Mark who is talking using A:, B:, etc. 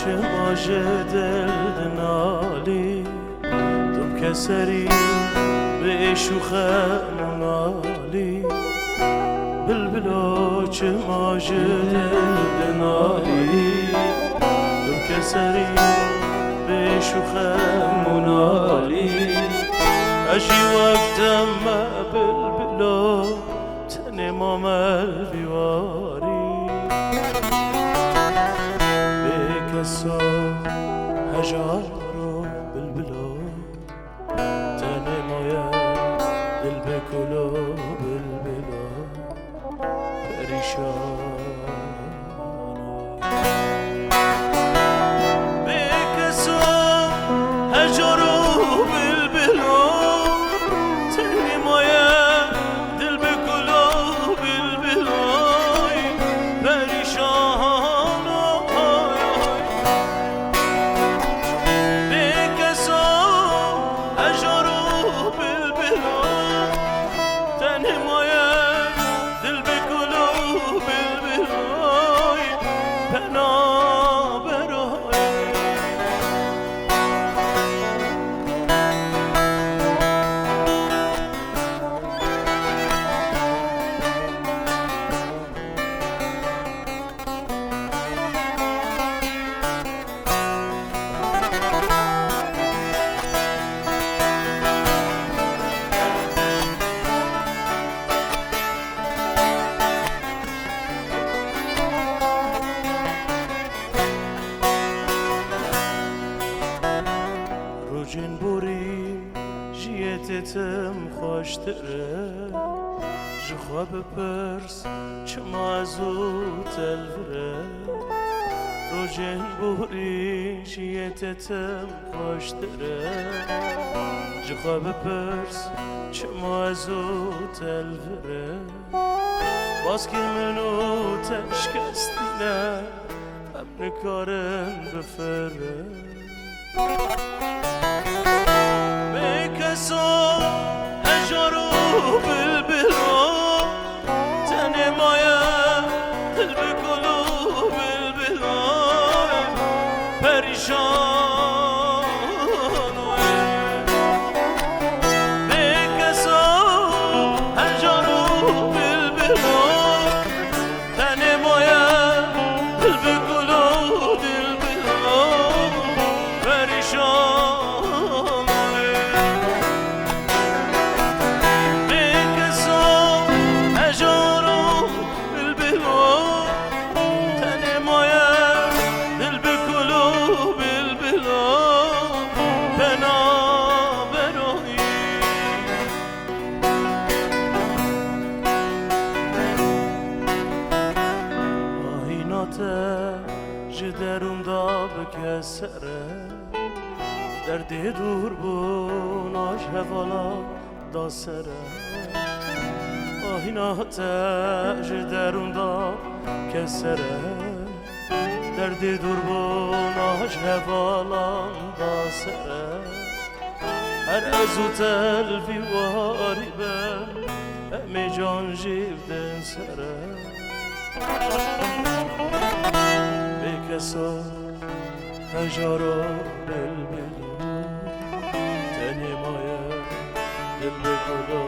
A: ماجد الدنالي دوم كسري بشوخة منالي بلبلوش ماجد الدنالي دوم كسري بشوخة منالي أجي وقت ما بلبلو تاني ماما البيواري بكسو هجارو بلبلو تاني مويا دل بكلو بلبلو بريشان بكسو هجارو بلبلو تاني مويا دل بكلو بلبلو بريشان روجین بوری جیتتم خوشتره جخوا بپرس چما ازو تلوره روجین بوری جیتتم خوشتره جخوا بپرس چما ازو تلوره باز که منو تشکستینه هم نکارن بفره بكسو هجرو بلبلو تاني مايا البكلو بلبلو بريشان بكسو هجرو بلبلو تاني مايا البكلو بلبلو بريشان جدرون دا بکسره دردی دور بون آش هوالا دا سره آهینات جدرون دا کسره دردی دور بون آش هوالا دا سره هر ازو تلفی واری بن امی جان جیب سره بكسو هجرو بلبلو تاني مايا دل بكلو